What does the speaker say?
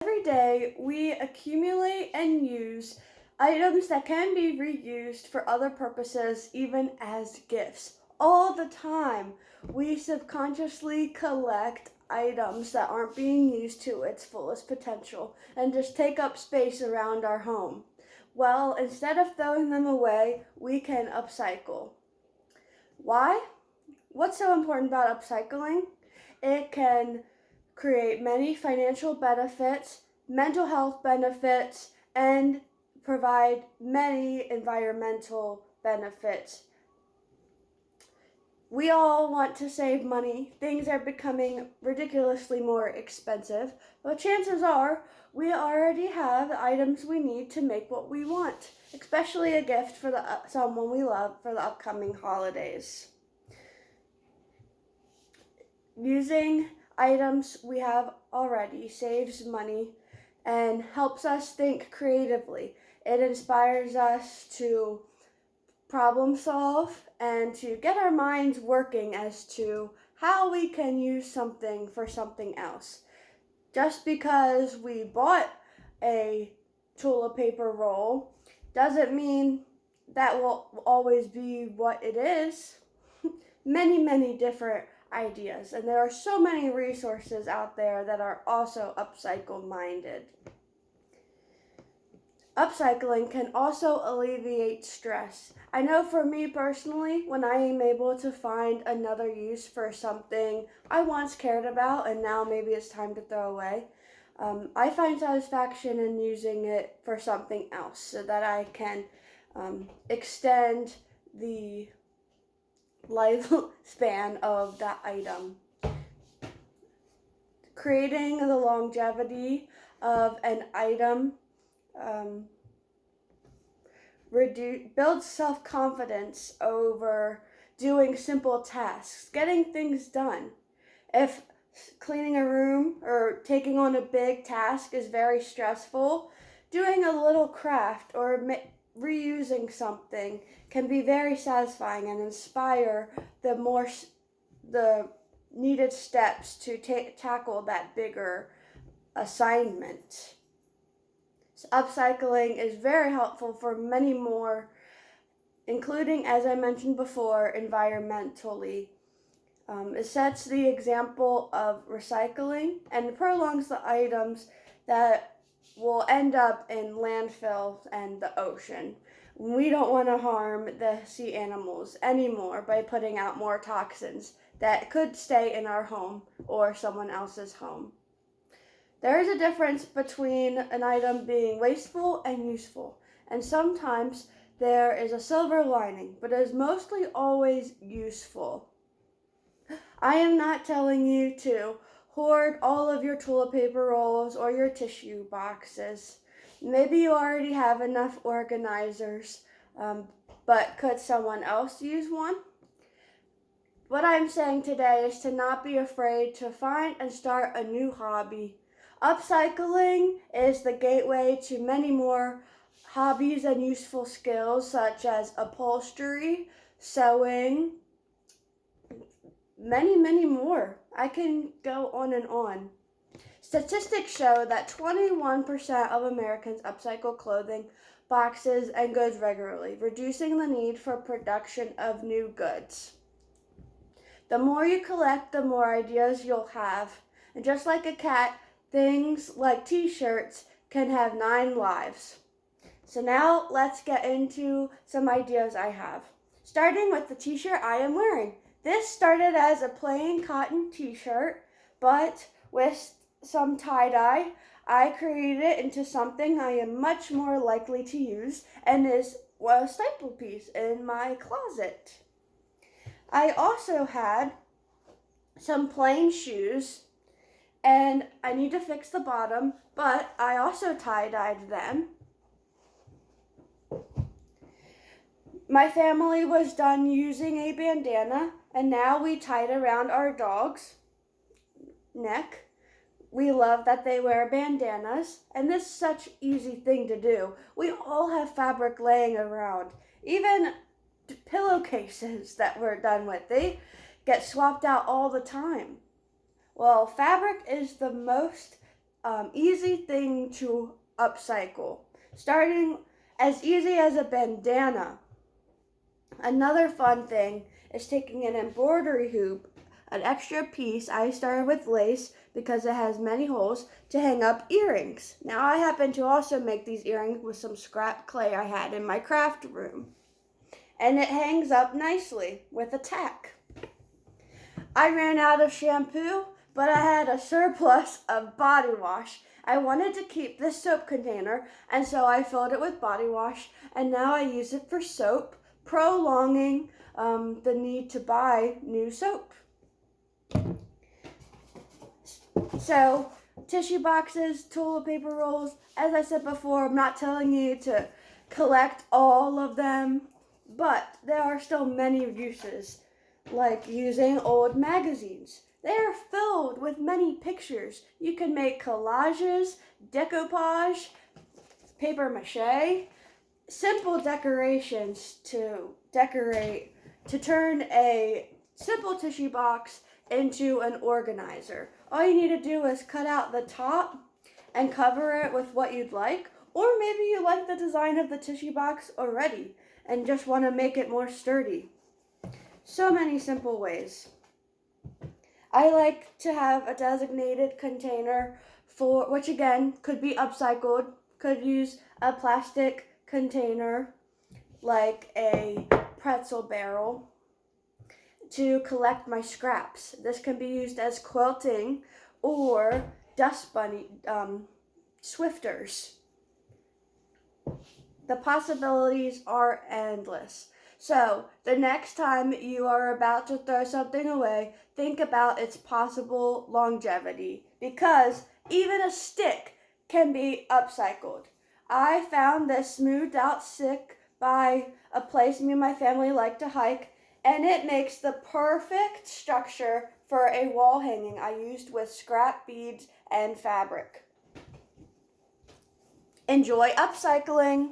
Every day, we accumulate and use items that can be reused for other purposes, even as gifts. All the time, we subconsciously collect items that aren't being used to its fullest potential and just take up space around our home. Well, instead of throwing them away, we can upcycle. Why? What's so important about upcycling? It can create many financial benefits, mental health benefits, and provide many environmental benefits. We all want to save money. Things are becoming ridiculously more expensive, but chances are we already have the items we need to make what we want, especially a gift for someone we love for the upcoming holidays. Using items we have already saves money and helps us think creatively. It inspires us to problem solve and to get our minds working as to how we can use something for something else. Just because we bought a toilet paper roll doesn't mean that will always be what it is. Many different ideas, and there are so many resources out there that are also upcycle minded. Upcycling can also alleviate stress. I know for me personally, when I am able to find another use for something I once cared about and now maybe it's time to throw away, I find satisfaction in using it for something else so that I can extend the lifespan of that item. Creating the longevity of an item builds self-confidence over doing simple tasks, getting things done. If cleaning a room or taking on a big task is very stressful, doing a little craft or reusing something can be very satisfying and inspire the needed steps to tackle that bigger assignment. So upcycling is very helpful for many more, including, as I mentioned before, environmentally. It sets the example of recycling and prolongs the items that will end up in landfills and the ocean. We don't want to harm the sea animals anymore by putting out more toxins that could stay in our home or someone else's home. There is a difference between an item being wasteful and useful, and sometimes there is a silver lining, but it is mostly always useful. I am not telling you to hoard all of your toilet paper rolls or your tissue boxes. Maybe you already have enough organizers, but could someone else use one? What I'm saying today is to not be afraid to find and start a new hobby. Upcycling is the gateway to many more hobbies and useful skills such as upholstery, sewing, many more. I can go on and on. Statistics show that 21% of Americans upcycle clothing, boxes, and goods regularly, reducing the need for production of new goods. The more you collect, the more ideas you'll have. And just like a cat, things like t-shirts can have 9 lives. So now let's get into some ideas I have. Starting with the t-shirt I am wearing. This started as a plain cotton t-shirt, but with some tie-dye, I created it into something I am much more likely to use and is a staple piece in my closet. I also had some plain shoes, and I need to fix the bottom, but I also tie-dyed them. My family was done using a bandana, and now we tie it around our dog's neck. We love that they wear bandanas, and this is such an easy thing to do. We all have fabric laying around, even pillowcases that we're done with. They get swapped out all the time. Well, fabric is the most easy thing to upcycle, starting as easy as a bandana. Another fun thing is taking an embroidery hoop, an extra piece. I started with lace because it has many holes to hang up earrings. Now I happen to also make these earrings with some scrap clay I had in my craft room. And it hangs up nicely with a tack. I ran out of shampoo, but I had a surplus of body wash. I wanted to keep this soap container, and so I filled it with body wash, and now I use it for soap, prolonging the need to buy new soap. So, tissue boxes, toilet paper rolls, as I said before, I'm not telling you to collect all of them, but there are still many uses, like using old magazines. They are filled with many pictures. You can make collages, decoupage, paper mache, simple decorations to turn a simple tissue box into an organizer. All you need to do is cut out the top and cover it with what you'd like, or maybe you like the design of the tissue box already and just want to make it more sturdy. So many simple ways. I like to have a designated container for, which again could be upcycled, could use a plastic container like a pretzel barrel to collect my scraps. This can be used as quilting or dust bunny swifters. The possibilities are endless. So, the next time you are about to throw something away, think about its possible longevity, because even a stick can be upcycled. I found this smoothed out stick by a place me and my family like to hike, and it makes the perfect structure for a wall hanging I used with scrap beads and fabric. Enjoy upcycling!